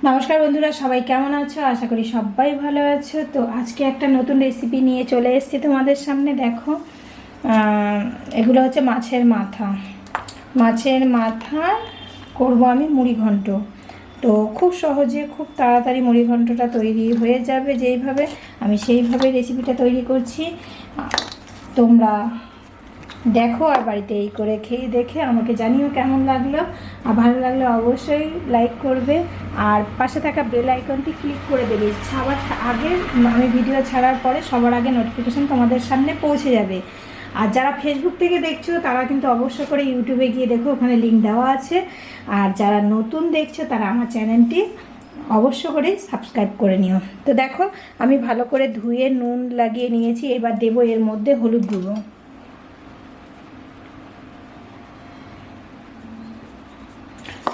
নমস্কার বন্ধুরা, সবাই কেমন আছো? আশা করি সবাই ভালো আছো। তো আজকে একটা নতুন রেসিপি নিয়ে চলে এসেছি তোমাদের সামনে। দেখো, এগুলো হচ্ছে মাছের মাথা করব আমি মুড়ি ঘন্ট। তো খুব সহজে খুব তাড়াতাড়ি মুড়ি ঘন্টটা তৈরি হয়ে যাবে যেইভাবে, আমি সেইভাবে রেসিপিটা তৈরি করছি। তোমরা দেখো আর বাড়িতে এই করে খেয়ে দেখে আমাকে জানিও কেমন লাগলো। আর ভালো লাগলে অবশ্যই লাইক করবে আর পাশে থাকা বেল আইকনটি ক্লিক করে দেবে। সবার আগে আমি ভিডিও ছাড়ার পরে সবার আগে নোটিফিকেশান তোমাদের সামনে পৌঁছে যাবে। আর যারা ফেসবুক থেকে দেখছো তারা কিন্তু অবশ্যই করে ইউটিউবে গিয়ে দেখো, ওখানে লিঙ্ক দেওয়া আছে। আর যারা নতুন দেখছো তারা আমার চ্যানেলটি অবশ্য করে সাবস্ক্রাইব করে নিও। তো দেখো, আমি ভালো করে ধুয়ে নুন লাগিয়ে নিয়েছি। এবার দেবো এর মধ্যে হলুদ গুঁড়ো।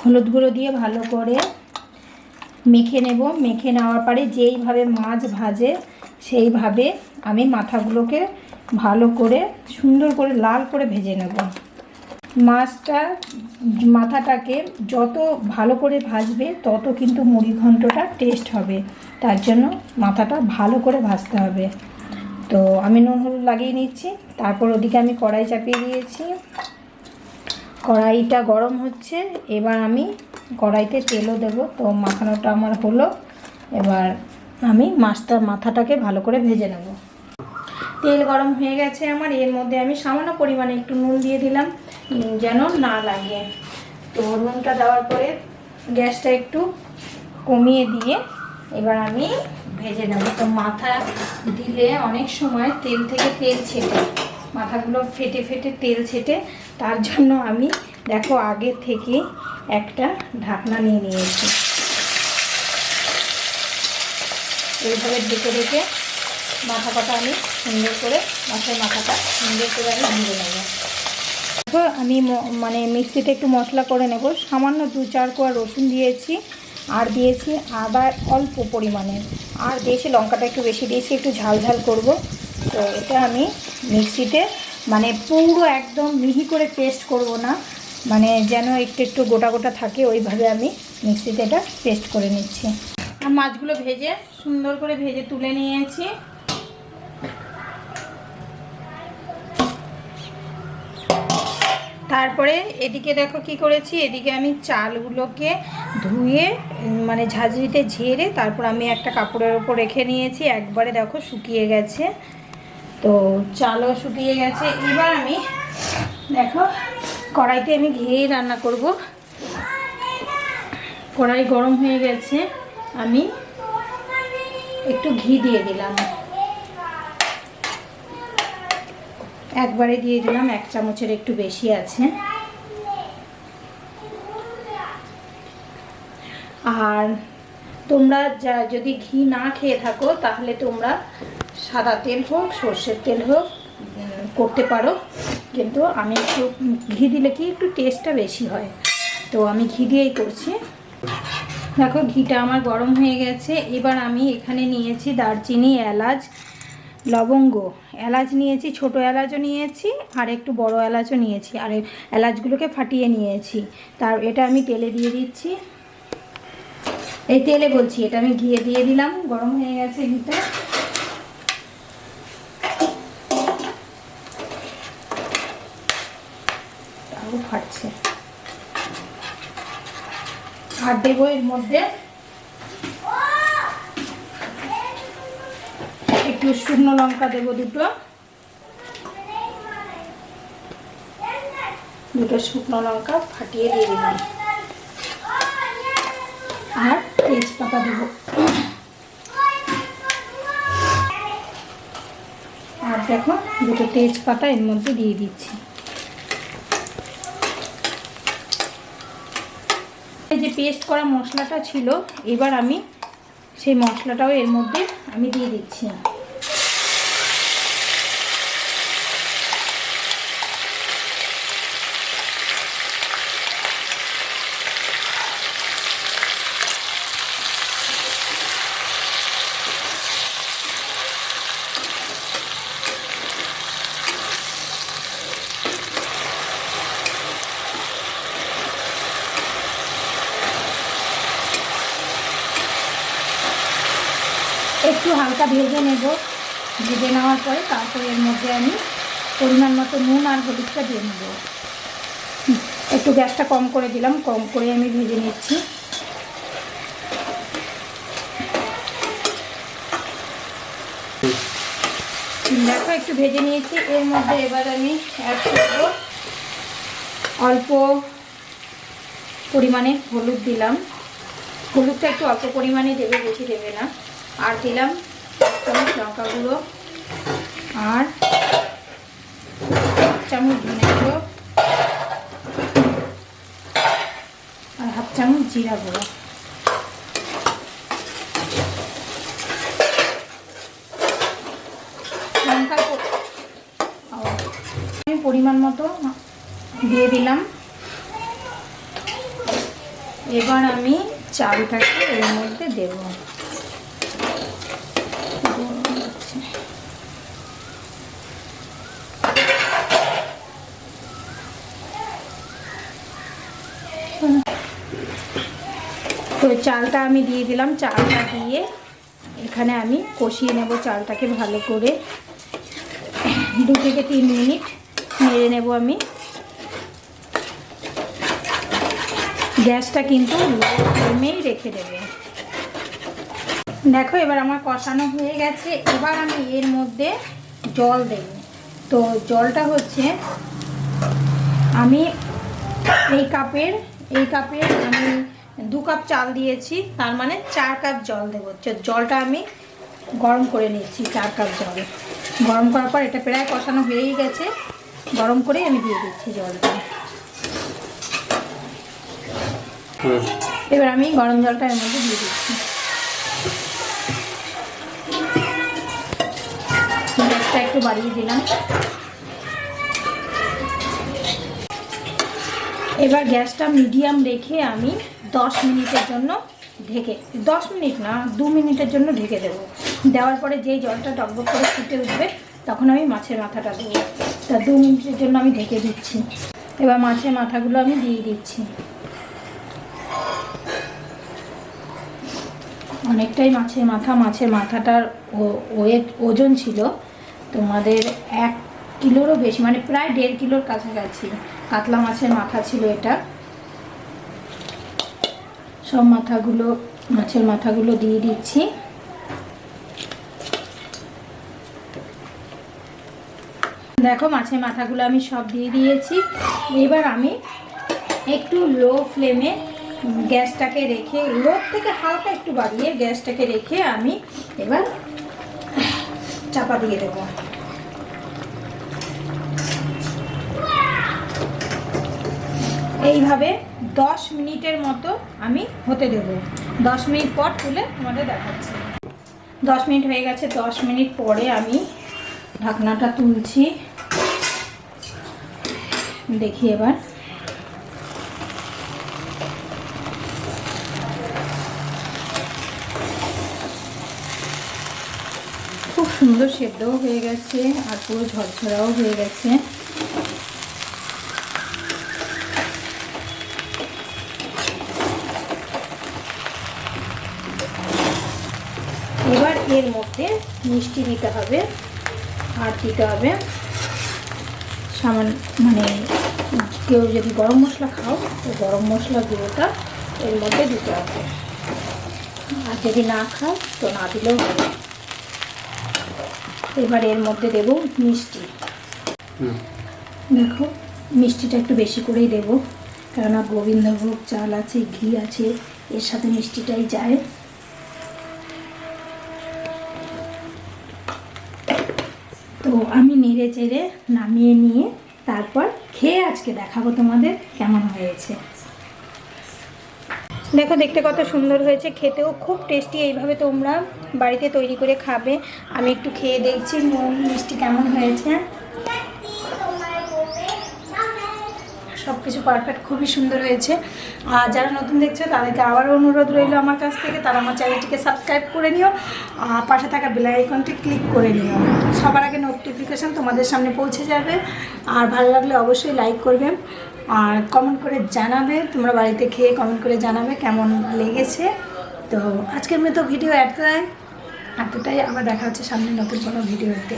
হলুদ গুঁড়ো দিয়ে ভালো করে মেখে নেব। মেখে নেওয়ার পরে যেইভাবে মাছ ভাজে সেইভাবে আমি মাথাগুলোকে ভালো করে সুন্দর করে লাল করে ভেজে নেব। মাথাটাকে যত ভালো করে ভাজবে তত কিন্তু মুড়ি ঘন্টটা টেস্ট হবে। তার জন্য মাথাটা ভালো করে ভাজতে হবে। তো আমি নুন হলুদ লাগিয়ে নিচ্ছি। তারপর ওদিকে আমি কড়াই চাপিয়ে দিয়েছি। কড়াইটা গরম হচ্ছে, এবার আমি কড়াইতে তেলও দেব। তো মাখানোটা আমার হলো, এবার আমি মাথাটাকে ভালো করে ভেজে নেব। তেল গরম হয়ে গেছে আমার। এর মধ্যে আমি সামান্য পরিমাণে একটু নুন দিয়ে দিলাম যেন না লাগে। তো নুনটা দেওয়ার পরে গ্যাসটা একটু কমিয়ে দিয়ে এবার আমি ভেজে নেব। তো মাথা দিলে অনেক সময় তেল থেকে তেল ছেটে, মাথাগুলো ফেটে ফেটে তেল ছেটে। তার জন্য আমি দেখো আগে থেকে একটা ঢাকনা নিয়ে নিয়েছি। এইভাবে ঢেকে ঢেকে মাথা কটা আমি সুন্দর করে মাছের মাথাটা সুন্দর করে আমি ভেজে নেব। দেখো আমি মিক্সিতে একটু মশলা করে নেব। সামান্য 2-4 কোয়া রসুন দিয়েছি, আর দিয়েছি আদা অল্প পরিমাণে, আর দিয়েছি লঙ্কাটা একটু বেশি দিয়েছি, একটু ঝাল ঝাল করব। তো এটা আমি মিক্সিতে পুরো একদম মিহি করে পেস্ট করব না, যেন একটু একটু গোটা গোটা থাকে, ওইভাবে আমি মিক্সিতে এটা পেস্ট করে নিচ্ছি। আর মাছগুলো ভেজে সুন্দর করে ভেজে তুলে নিয়েছি। তারপরে এদিকে দেখো কি করেছি। এদিকে আমি চালগুলোকে ধুয়ে ঝাঁঝরিতে ঝেড়ে তারপর আমি একটা কাপড়ের ওপর রেখে নিয়েছি। একবারে দেখো শুকিয়ে গেছে। তো চালও শুকিয়ে গেছে। এবার আমি দেখো কড়াইতে আমি ঘিয়ে রান্না করব। কড়াই গরম হয়ে গেছে, আমি একটু ঘি দিয়ে দিলাম। একবারে দিয়ে দিলাম, 1 চামচের একটু বেশি আছে। আর তোমরা যদি ঘি না খেয়ে থাকো তাহলে তোমরা সাদা তেল হোক সর্ষের তেল হোক করতে পারো, কিন্তু আমি একটু ঘি দিলে কি একটু টেস্টটা বেশি হয়, তো আমি ঘি দিয়েই করছি। দেখো ঘিটা আমার গরম হয়ে গেছে। এবার আমি এখানে নিয়েছি দারচিনি, এলাচ, লবঙ্গ। এলাচ নিয়েছি, ছোট এলাচও নিয়েছি, আর একটু বড় এলাচও নিয়েছি, আর এলাচগুলোকে ফাটিয়ে নিয়েছি। এটা আমি তেলে দিয়ে দিচ্ছি। এই তেলে বলছি, এটা আমি ঘিয়ে দিয়ে দিলাম। গরম হয়ে গেছে ঘিটা। তাও ফাটছে। আর দেবো এর মধ্যে একটু শুকনো লঙ্কা দেবো, দুটো শুকনো লঙ্কা ফাটিয়ে দিয়ে দিলাম। আর তেজপাতা দেব। আর দেখো দুটো তেজপাতা এর মধ্যে দিয়ে দিচ্ছি। এই যে পেস্ট করা মশলাটা ছিল, এবার আমি সেই মশলাটাও এর মধ্যে আমি দিয়ে দিচ্ছি। একটু হালকা ভেজে নেব। ভেজে নেওয়ার পরে তারপরে এর মধ্যে আমি পরিমাণ মতো নুন আর হলুদটা দিয়ে নেব। একটু গ্যাসটা কম করে দিলাম, কম করে আমি ভেজে নিচ্ছি। দেখো একটু ভেজে নিয়েছি। এর মধ্যে এবার আমি অ্যাড করব অল্প পরিমাণে হলুদ দিলাম। হলুদটা একটু অল্প পরিমাণে দেবে, বেশি দেবে না। আর দিলাম চামচ লঙ্কা গুঁড়ো আর চামচ ধনে গুঁড়ো আর হাফ চামচ জিরা গুঁড়ো। লঙ্কার আমি পরিমাণ মতো দিয়ে দিলাম। এবার আমি চালটাকে এর মধ্যে দেব। তো চালটা আমি দিয়ে দিলাম। চালটা দিয়ে এখানে আমি কষিয়ে নেব চালটাকে ভালো করে। 2 থেকে 3 মিনিট নেড়ে নেব আমি। গ্যাসটা কিন্তু লো ফ্লেমেই রেখে দেবে। দেখো এবার আমার কষানো হয়ে গেছে। এবার আমি এর মধ্যে জল দেব। তো জলটা হচ্ছে আমি এই কাপের আমি 2 কাপ চাল দিয়েছি, তার মানে 4 কাপ জল দেবো। জলটা আমি গরম করে নিচ্ছি। 4 কাপ জল গরম করার পর এটা প্রায় কষানো হয়েই গেছে। গরম করে আমি দিয়ে দিচ্ছি জলটা। এবার আমি গরম জলটা এর মধ্যে দিয়ে দিচ্ছি। গ্যাসটা একটু বাড়িয়ে দিলাম। এবার গ্যাসটা মিডিয়াম রেখে আমি 10 মিনিটের জন্য ঢেকে, 10 মিনিট না 2 মিনিটের জন্য ঢেকে দেবো। দেওয়ার পরে যেই জলটা টকবক করে ফুটে উঠবে তখন আমি মাছের মাথাটা দেবো। তা 2 মিনিটের জন্য আমি ঢেকে দিচ্ছি। এবার মাছের মাথাগুলো আমি দিয়ে দিচ্ছি। অনেকটাই মাছের মাথাটার ওয়েট ওজন ছিল তোমাদের 1 কিলোরও বেশি, মানে প্রায় 1.5 কিলোর কাছাকাছি কাতলা মাছের মাথা ছিল এটা। সব মাছের মাথাগুলো দিয়ে দিচ্ছি। দেখো মাছের মাথাগুলো আমি সব দিয়ে দিয়েছি। এবার আমি একটু লো ফ্লেমে গ্যাসটাকে রেখে, লো থেকে হালকা একটু বাড়িয়ে গ্যাসটাকে রেখে আমি এবার চাপা দিয়ে দেবো। এইভাবে 10 মিনিটের মতো আমি হতে দেব। 10 মিনিট পর তুলে তোমাদের দেখাচ্ছি। 10 মিনিট হয়ে গেছে। 10 মিনিট পরে আমি ঢাকনাটা তুলছি। দেখি এবার খুব সুন্দর সেদ্ধও হয়ে গেছে আর পুরো ঝরঝরাও হয়ে গেছে। এবার এর মধ্যে মিষ্টি দিতে হবে আর দিতে হবে সামান্য, মানে কেউ যদি গরম মশলা খাও তো গরম মশলা গুঁড়োটা এর মধ্যে দিতে হবে, আর যদি না খাও তো না দিলেও হবে। এবার এর মধ্যে দেব মিষ্টি। দেখো মিষ্টিটা একটু বেশি করেই দেব, কেননা গোবিন্দভোগ চাল আছে, ঘি আছে, এর সাথে মিষ্টিটাই যায়। তো আমি নেড়ে চেড়ে নামিয়ে নিয়ে তারপর খেয়ে আজকে দেখাবো তোমাদের কেমন হয়েছে। দেখো দেখতে কত সুন্দর হয়েছে, খেতেও খুব টেস্টি। এইভাবে তোমরা বাড়িতে তৈরি করে খাবে। আমি একটু খেয়ে দেখছি নুন মিষ্টি কেমন হয়েছে। সব কিছু পারফেক্ট, খুবই সুন্দর হয়েছে। আর যারা নতুন দেখছো তাদেরকে আবারও অনুরোধ রইল আমার কাছ থেকে, তারা আমার চ্যানেলটিকে সাবস্ক্রাইব করে নিও আর পাশে থাকা বেল আইকনটি ক্লিক করে নিও। সবার আগে নোটিফিকেশান তোমাদের সামনে পৌঁছে যাবে। আর ভালো লাগলে অবশ্যই লাইক করবে আর কমেন্ট করে জানাবে। তোমরা বাড়িতে খেয়ে কমেন্ট করে জানাবে কেমন লেগেছে। তো আজকের মতো ভিডিও এতটাই, আবার দেখা হচ্ছে সামনে নতুন কোনো ভিডিওতে।